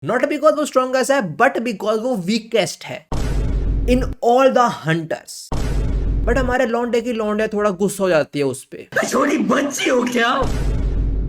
Not because वो strongest है but because वो वीकेस्ट है in all the hunters. But हमारे लौंडे की लौंडे थोड़ा गुस्सा हो जाती है उस पे। छोटी बच्ची हो क्या?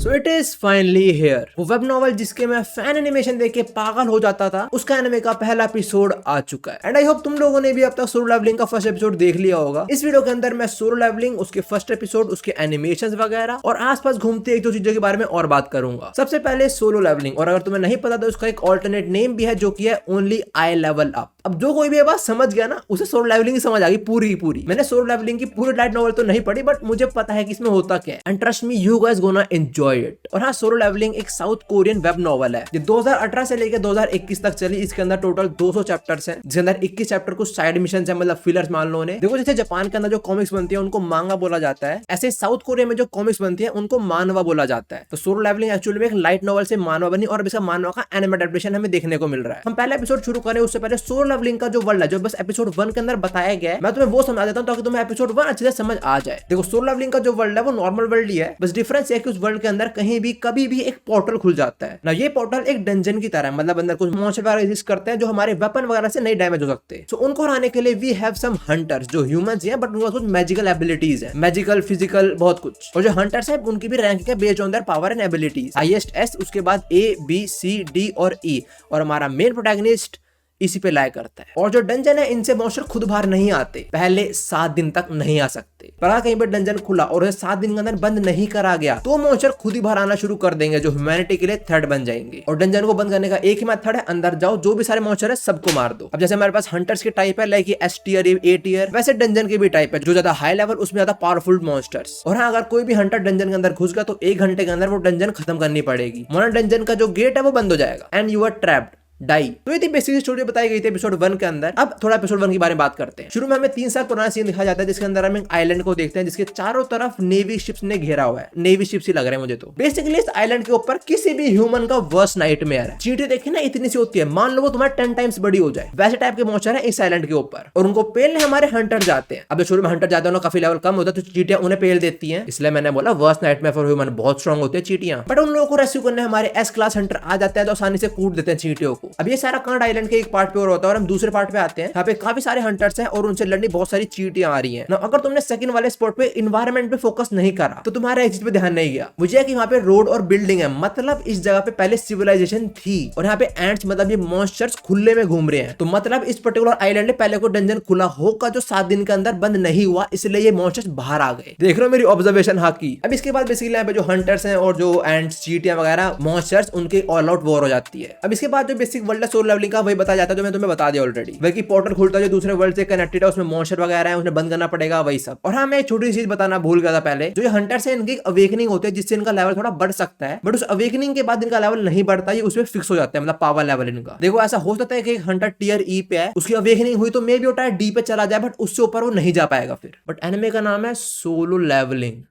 So it is finally here। वो वेब नॉवल जिसके मैं फैन एनिमेशन देख के पागल हो जाता था, उसका एनिमे का पहला एपिसोड आ चुका है। एंड आई होप तुम लोगों ने भी अब तक सोलो लेवलिंग का फर्स्ट एपिसोड देख लिया होगा। इस वीडियो के अंदर मैं सोलो लेवलिंग, उसके फर्स्ट एपिसोड, उसके एनिमेशंस वगैरह और आसपास घूमती एक दो चीजों के बारे में और बात करूंगा। सबसे पहले सोलो लेवलिंग, और अगर तुम्हें नहीं पता तो उसका एक ऑल्टरनेट नेम भी है जो कि है ओनली आई लेवल अप। अब जो कोई भी ये बात समझ गया ना, उसे सोलो लेवलिंग ही समझ आ गई पूरी पूरी। मैंने सोलो लेवलिंग की पूरी लाइट नॉवल तो नहीं पढ़ी, बट मुझे पता है कि इसमें होता क्या है। And trust me, you guys gonna enjoy it. और हाँ, सोलो लेवलिंग एक साउथ कोरियन वेब नॉवल है जो 2018 से लेकर 2021 तक चली। इसके अंदर टोटल 200 चैप्टर्स हैं, जिसके अंदर 21 चैप्टर कुछ साइड मिशन है, मतलब फिलर्स मान लो। देखो, जैसे जापान के अंदर जो कॉमिक्स बनती है उनको मांगा बोला जाता है, ऐसे साउथ कोरिया में जो कॉमिक्स बनती है उनको मानवा बोला जाता है। तो सोलो लेवलिंग एक्चुअली में एक लाइट नॉवल से मानवा बनी और इसका मानवा का एनिमे एडेप्टेशन हमें देखने को मिल रहा है। हम पहले एपिसोड शुरू करें उससे पहले सोलो लेवलिंग का जो वर्ल्ड है, जो बस एपिसोड 1 के अंदर बताया गया है, मैं तुम्हें वो समझा देता हूं ताकि तुम्हें एपिसोड 1 अच्छे से समझ आ जाए। देखो, सोलो लेवलिंग का जो वर्ल्ड है वो नॉर्मल वर्ल्ड ही है, बस डिफरेंस है कि उस वर्ल्ड के अंदर कहीं भी कभी भी एक पोर्टल खुल जाता है ना। ये पोर्टल एक डंजन की तरह है, मतलब अंदर कुछ मॉन्स्टर वगैरह एग्जिस्ट करते हैं जो हमारे वेपन वगैरह से नहीं डैमेज हो सकते। सो उनको हराने के लिए वी हैव सम हंटर्स जो ह्यूमंस हैं, बट उनके पास कुछ मैजिकल एबिलिटीज है, मैजिकल, फिजिकल, बहुत कुछ। और जो हंटर्स है उनकी भी रैंक है based on their power and abilities, highest S, उसके बाद ए बी सी डी और ई। और हमारा मेन प्रोटैगनिस्ट इसी पे लाया करता है। और जो डंजन है, इनसे मॉन्स्टर खुद बाहर नहीं आते, पहले 7 दिन तक नहीं आ सकते। पर अगर कहीं पर डंजन खुला और 7 दिन के अंदर बंद नहीं करा गया तो मॉन्स्टर खुद ही बाहर आना शुरू कर देंगे, जो ह्यूमैनिटी के लिए थ्रेट बन जाएंगे। और डंजन को बंद करने का एक ही मेथड है, अंदर जाओ, जो भी सारे मॉन्स्टर है सबको मार दो। अब जैसे हमारे पास हंटर्स के टाइप है, लाइक एस टियर, ए टियर, वैसे डंजन के भी टाइप है, जो ज्यादा हाई लेवल उसमें ज्यादा पावरफुल मॉन्स्टर्स। और हाँ, अगर कोई भी हंटर डंजन के अंदर घुस गया तो 1 घंटे के अंदर वो डंजन खत्म करनी पड़ेगी, वरना डंजन का जो गेट है वो बंद हो जाएगा and you are trapped, die. तो ये थी बेसिक स्टोरी बताई गई थी एपिसोड 1 के अंदर। अब थोड़ा एपिसोड 1 के बारे में बात करते हैं। शुरू में हमें 3 साल पुराना सीन दिखाया जाता है, जिसके अंदर हम एक आइलैंड को देखते हैं जिसके चारों तरफ नेवी शिप्स ने घेरा हुआ है। नेवी शिप्स ही लग रहे हैं मुझे तो। बेसिकली इस आइलैंड के ऊपर किसी भी ह्यूमन का वर्स्ट नाइटमेयर है। चींटी देखिए ना, इतनी सी होती है, मान लो वो तुम्हारे 10 टाइम्स बड़ी हो जाए, वैसे टाइप के मॉन्स्टर है इस आइलैंड के ऊपर। और उनको पेलने हमारे हंटर जाते हैं। अब जो शुरू में हंटर जाते हैं काफी लेवल कम होता है, तो चींटियां उन्हें पेल देती हैं, इसलिए मैंने बोला वर्स्ट नाइटमेयर फॉर ह्यूमन, बहुत स्ट्रॉन्ग होते हैं चींटियां। बट उन लोगों को रेस्क्यू करने हमारे एस क्लास हंटर आ जाते हैं, तो आसानी से कूट देते हैं चींटियों को। अब ये सारा कांड आइलैंड के एक पार्ट पे और होता है, और हम दूसरे पार्ट पे आते हैं। यहाँ पे काफी सारे हंटर्स हैं और उनसे लड़नी बहुत सारी चींटियां आ रही हैं ना। अगर तुमने सेकंड वाले स्पॉट पे इन्वायरमेंट पे फोकस नहीं करा तो तुम्हारा एक चीज पे ध्यान नहीं गया, मुझे कि वहाँ पे रोड और बिल्डिंग है, मतलब इस जगह पे पहले सिविलाइजेशन थी। और यहाँ पे एंट्स, मतलब ये मॉन्स्टर्स खुले में घूम रहे हैं, तो मतलब इस पर्टिकुलर आइलैंड में पहले को डंजन खुला होगा जो 7 दिन के अंदर बंद नहीं हुआ, इसलिए ये मॉन्स्टर्स बाहर आ गए। देख रहे हो मेरी ऑब्जर्वेशन? हाँ की। अब इसके बाद बेसिकली यहाँ पे जो हंटर्स हैं और जो एंट्स, चींटियां वगैरह, मॉन्स्टर्स, उनके ऑल आउट वॉर हो जाती है। अब इसके बाद जो बेसिक वर्ल्ड है सोलो लेवलिंग का, वही बताया जाता है जो मैं तुम्हें बता दिया ऑलरेडी। वही पोर्टल खुलता है जो दूसरे वर्ल्ड से कनेक्टेड है, उसमें मॉन्स्टर वगैरह है, उन्हें बंद करना पड़ेगा, वही सब। और हाँ, मैं एक छोटी सी चीज बताना भूल गया था पहले, जो ये हंटर्स है इनकी अवेकनिंग होती है जिससे इनका लेवल थोड़ा बढ़ सकता है, बट उस अवेकनिंग के बाद इनका लेवल नहीं बढ़ता, ये उसमें फिक्स हो जाता है, मतलब पावर लेवल इनका। देखो, ऐसा हो सकता है कि एक हंटर टियर ई पे है, उसकी अवेकनिंग हुई तो मे भी होता है डी पे चला जाए, बट उससे ऊपर वो नहीं जा पाएगा फिर। बट एनिमे का नाम है सोलो लेवलिंग।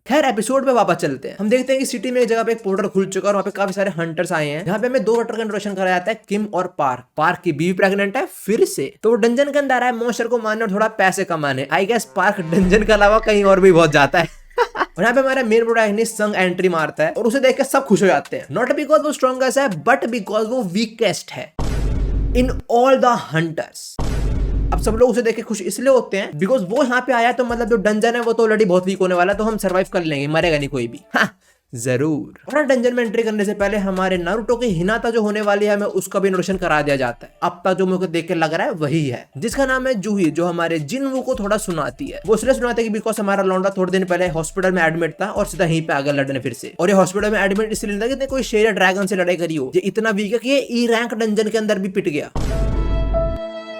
खैर, एपिसोड पे वापस चलते हैं। हम देखते हैं कि सिटी में एक जगह पे एक पोर्टल खुल चुका है और वहाँ पे काफी सारे हंटर्स आए हैं। यहाँ पे हमें 2 हंटर का इंट्रोडक्शन कराया जाता है, किम और पार्क। पार्क की बीवी प्रेग्नेंट है फिर से, तो वो डंजन के अंदर है मॉन्स्टर को मारने और थोड़ा पैसे कमाने। आई गेस पार्क डंजन के अलावा कहीं और भी बहुत जाता है। और यहाँ पे हमारा मेन प्रोटैगनिस्ट संग एंट्री मारता है और उसे देख के सब खुश हो जाते हैं, नॉट बिकॉज वो स्ट्रॉन्गेस्ट है बट बिकॉज वो वीकेस्ट है इन ऑल द हंटर्स। अब सब लोग उसे देख के खुश इसलिए होते हैं बिकॉज वो यहाँ पे आया, तो मतलब जो डंजन है वो तो ऑलरेडी बहुत वीक होने वाला है, तो हम सर्वाइव कर लेंगे, मरेगा नहीं कोई भी। हाँ, जरूर। और डंजन में एंट्री करने से पहले हमारे नारुतो की हिनाता जो होने वाली है, हमें उसका भी इंट्रोडक्शन करा दिया जाता है। अब तक जो मुझे देख के लग रहा है वही है, जिसका नाम है जूही, जो हमारे जिनवू को थोड़ा सुनाती है। वो इसलिए सुनाती है कि बिकॉज हमारा लौंडा थोड़े दिन पहले हॉस्पिटल में एडमिट था और सीधा यहीं पे आगे लड़ने फिर से। और ये हॉस्पिटल में एडमिट इसलिए था कि कोई शेर या ड्रैगन से लड़ाई करी हो, ये इतना वीक है कि ये ई रैंक डंजन के अंदर भी पिट गया।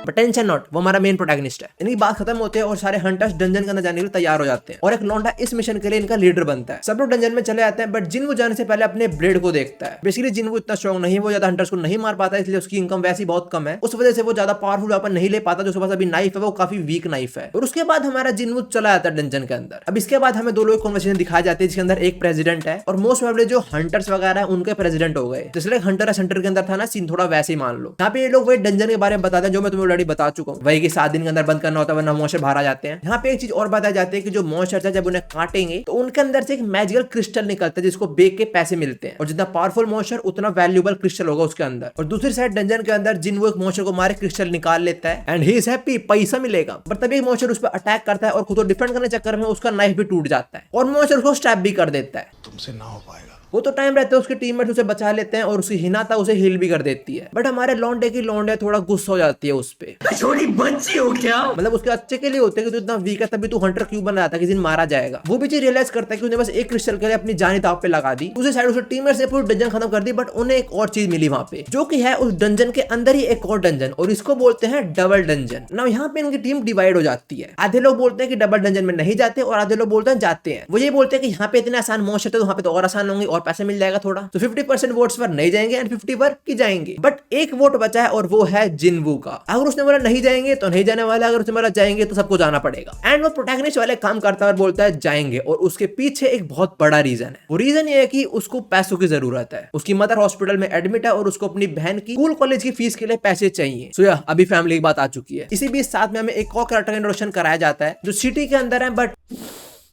बट टेंशन नॉट, वो हमारा मेन प्रोटैगनिस्ट है। इनकी बात खत्म होते हैं और सारे हंटर्स डंजन के अंदर जाने के लिए तैयार हो जाते हैं, और एक लौंडा इस मिशन के लिए इनका लीडर बनता है। सब लोग डंजन में चले जाते हैं, बट जिनवू जाने से पहले अपने ब्लेड को देखता है। बेसिकली जिनवू इतना स्ट्रॉन्ग नहीं है, वो ज्यादा हंटर्स को नहीं मार पाता, इसलिए उसकी इनकम वैसी बहुत कम है, उस वजह से वो ज्यादा पावरफुल वेपन नहीं ले पाता। जो उसके पास अभी नाइफ है वो काफी वीक नाइफ है। और उसके बाद हमारा जिनवू चला जाता है डंजन के अंदर। अब इसके बाद हमें 2 लोग कन्वर्सेशन दिखाई जाती है, जिसके अंदर एक प्रेसिडेंट है और मोस्ट प्रोबेबली जो हंटर्स वगैरह है उनके प्रेसिडेंट हो गए। जैसे हंटर सेंटर के अंदर था ना सीन, थोड़ा वैसे ही मान लो। यहाँ पे ये लोग वही डंजन के बारे में बताते हैं जो मैं तुम्हें ऑलरेडी बता चुका हूँ, वही कि 7 दिन के अंदर बंद करना होता है वरना मॉन्स्टर बाहर आ जाते हैं। यहाँ पे एक चीज और बताई जाती है कि जो मॉन्स्टर है जब उन्हें काटेंगे तो उनके अंदर से एक मैजिकल क्रिस्टल निकलता है जिसको बेच के पैसे मिलते हैं, और जितना पावरफुल मॉन्स्टर उतना वैल्यूएबल क्रिस्टल होगा उसके अंदर। और दूसरी साइड डंजन के अंदर जिन वो एक मॉन्स्टर को मारे क्रिस्टल निकाल लेता है एंड ही इज हैप्पी, पैसा मिलेगा। पर तभी एक मॉन्स्टर उस पर अटैक करता है और खुद को डिफेंड करने चक्कर में उसका नाइफ भी टूट जाता है और मॉन्स्टर उसको स्टैब भी कर देता है। तुमसे ना हो पाएगा। वो तो टाइम रहता है उसके टीममेट्स उसे बचा लेते हैं और उसकी हिनाता उसे हील भी कर देती है। बट हमारे लौंडे की लौंडे थोड़ा गुस्सा हो जाती है उस पे, छोटी बच्ची हो क्या? मतलब उसके अच्छे के लिए होते हैं कि तू इतना वीक है तभी तू हंटर क्यों बन रहा था, किसी दिन मारा जाएगा। वो भी चीज रियलाइज करता है कि उसने बस एक क्रिस्टल के लिए अपनी जान दांव पे लगा दी। दूसरी साइड उसके टीममेट्स ने पूरी डंजन खत्म कर दी, बट उन्हें एक और चीज मिली वहां पे, जो कि है उस डंजन के अंदर ही एक और डंजन, और इसको बोलते हैं डबल डंजन। ना यहाँ पे इनकी टीम डिवाइड हो जाती है, आधे लोग बोलते हैं कि डबल डंजन में नहीं जाते और आधे लोग बोलते हैं जाते हैं। वो ये बोलते हैं कि यहाँ पे इतने आसान मॉन्स्टर थे तो वहाँ पे तो और आसान होंगे और पैसे मिल जाएगा थोड़ा। तो 50% वोट्स पर नहीं जाएंगे एंड 50 पर की जाएंगे। बट एक वोट बचा है और वो है जिनवू का। अगर उसने बोला नहीं जाएंगे तो नहीं जाने वाला, अगर उसने बोला जाएंगे तो सबको जाना पड़ेगा। एंड वो प्रोटैगनिस्ट वाले काम करता है और बोलता है जाएंगे, और उसके पीछे एक बहुत बड़ा रीजन है। वो रीजन ये है कि उसको पैसों की जरूरत है। उसकी मदर हॉस्पिटल में एडमिट है और उसको अपनी बहन की स्कूल कॉलेज की फीस के लिए पैसे चाहिए। सो या अभी फैमिली की बात आ चुकी है। इसी बीच साथ में हमें एक और कैरेक्टर इंट्रोडक्शन कराया जाता है जो सिटी के अंदर है, बट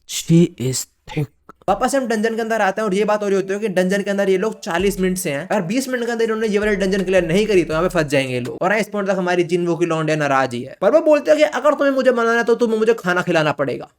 शी इज थिक। वापस हम डंजन के अंदर आते हैं और ये बात हो रही होती है कि डंजन के अंदर ये लोग 40 मिनट से हैं, अगर 20 मिनट के अंदर इन्होंने ये वाले डंजन क्लियर नहीं करी तो यहाँ पे फंस जाएंगे ये लोग। और इस पॉइंट तक हमारी जिनवू की लौंडे नाराज ही है, पर वो बोलते हैं कि अगर तुम्हें मुझे मनाना है तो तुम्हें मुझे खाना खिलाना पड़ेगा।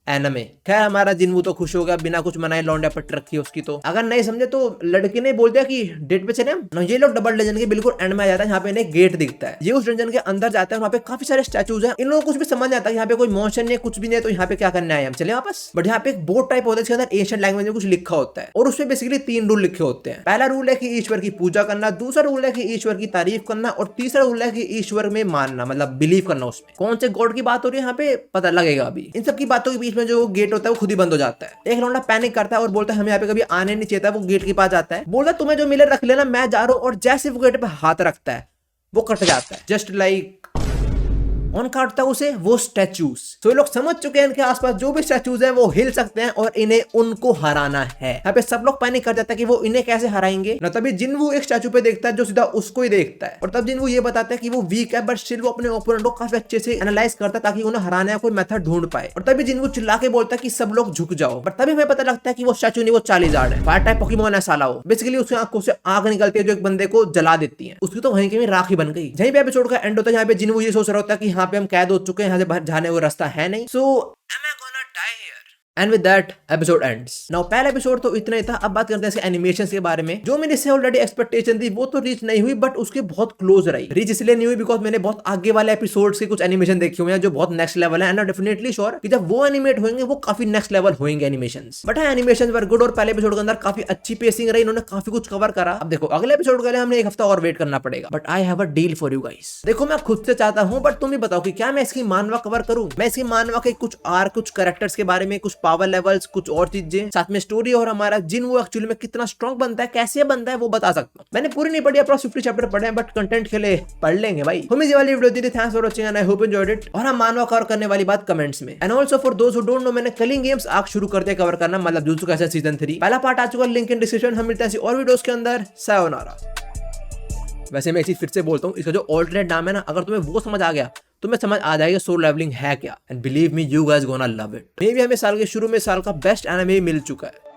एनमे। खैर हमारा जिनवू तो खुश हो गया, बिना कुछ मनाए लौंडे पट रखी है उसकी। तो अगर नहीं समझे तो लड़की ने बोल दिया कि डेट पे चले हम। ये लोग डबल डंजन के बिल्कुल एंड में आ जाता है, यहाँ पे इन्हें गेट दिखता है। ये उस डंजन के अंदर जाते हैं, वहाँ पे काफी सारे स्टैचूज हैं। इन लोगों को कुछ भी समझ नहीं आता है यहाँ पे कोई मॉन्स्टर नहीं है, कुछ भी नहीं है, तो यहाँ पे क्या करने आए हम, चले वापस। बट यहाँ पे एक बोर्ड टाइप होता है, इसके अंदर एशियन लैंग्वेज में कुछ लिखा होता है और उसमें बेसिकली 3 रूल लिखे होते हैं। पहला रूल है कि ईश्वर की पूजा करना, दूसरा रूल है कि ईश्वर की तारीफ करना, और तीसरा रूल है कि ईश्वर में मानना, मतलब बिलीव करना उसमें। कौन से गॉड की बात हो रही है यहाँ पे पता लगेगा अभी। इन सब की बातों के बीच में जो गेट होता है खुद ही बंद हो जाता है। एक लौंडा पैनिक करता है और बोलता है हमें यहाँ पे कभी आने नहीं चाहिए था। वो गेट के पास जाता है, बोलता तुम्हें जो मिले रख लेना, मैं जा रहा हूँ। और जैसे वो गेट पे हाथ रखता है वो कट जाता है, जस्ट लाइक कौन काटता है उसे, वो स्टैचूज। तो ये लोग समझ चुके हैं इनके आसपास जो भी स्टैचूज हैं वो हिल सकते हैं और इन्हें उनको हराना है। यहाँ पे सब लोग पैनिक कर जाता है कि वो इन्हें कैसे हराएंगे ना। तभी जिनवू एक स्टैचू पे देखता है जो सीधा उसको ही देखता है, और तब जिनवू ये बताता है कि वो वीक है बट स्टिल वो अपने ओपोनेंट को काफी अच्छे से एनालाइज करता है ताकि उन्हें हराने का कोई मेथड ढूंढ पाए। और तभी जिनवू चिल्ला के बोलता है कि सब लोग झुक जाओ। बट तभी हमें पता लगता है कि वो स्टैचू नहीं, वो चालीजार्ड है। फायर टाइप पोकेमॉन है साला वो। बेसिकली उसकी आंखों से आग निकलती है जो एक बंदे को जला देती है। उसकी तो वहीं की राखी बन गई। यहीं पे एपिसोड का एंड होता है। यहाँ पे जिनवू ये सोच रहा होता है कि यहाँ पे हम कैद हो चुके, यहाँ से बाहर जाने को रास्ता है नहीं। सो am I gonna die here? And with that, episode ends. Now पहला एपिसोड तो इतना ही था। अब बात करते हैं इसके एनिमेशंस के बारे में। जो मेरी से ऑलरेडी एक्सपेक्टेशन थी वो तो रीच नहीं हुई, बट उसके बहुत क्लोज रही। रीच इसलिए नहीं हुई बिकॉज मैंने बहुत आगे वाले एपिसोड्स के कुछ एनिमेशन देखे हुए हैं जो बहुत नेक्स्ट लेवल है, एंड आई डेफिनेटली श्योर कि जब वो एनिमेट होंगे वो काफी नेक्स्ट लेवल होंगे एनिमेशंस। बट हाँ, एनिमेशंस वर गुड और पहले एपिसोड के अंदर काफी अच्छी पेसिंग रही, इन्होंने काफी कुछ कवर करा। अब देखो अगले एपिसोड के लिए हमने एक हफ्ता और वेट करना पड़ेगा, but I have a deal for you guys. देखो मैं खुद से चाहता हूँ, बट तुम ही बताओ कि क्या मैं इसकी मानवा कवर करूँ। मैं इसकी मानवा के कुछ आर्क, कुछ कैरेक्टर्स के बारे में, कुछ पावर लेवल्स, कुछ और चीजें, साथ में स्टोरी और हमारा जिनवू एक्चुअली में कितना स्ट्रॉन्ग बनता है, कैसे बनता है, वो बता सकता हूँ। मैंने पूरी नहीं पढ़ी, अप्रॉक्स 50 चैप्टर पढ़े हैं, बट कंटेंट के लिए पढ़ लेंगे भाई। हमें ये वाली वीडियो दी थी। Thanks for watching and I hope enjoyed it. और हम मानवा कवर करने वाली बात कमेंट्स में। And also for those who don't know, मैंने कलिंग गेम्स आर्क शुरू कर दिया कवर करना, मतलब जुजुत्सु काइसेन सीजन 3 पहला पार्ट आ चुका, लिंक इन डिस्क्रिप्शन। हम मिलते हैं और वीडियोस के अंदर। सायोनारा। वैसे मैं एक चीज फिर से बोलता हूँ, इसका जो ऑल्टरनेट नाम है ना, अगर तुम्हें वो समझ आ गया तो मैं समझ आ जाएगा सोलो लेवलिंग है क्या। And believe me, you guys gonna love it. मे भी हमें साल के शुरू में साल का बेस्ट एनिमे मिल चुका है।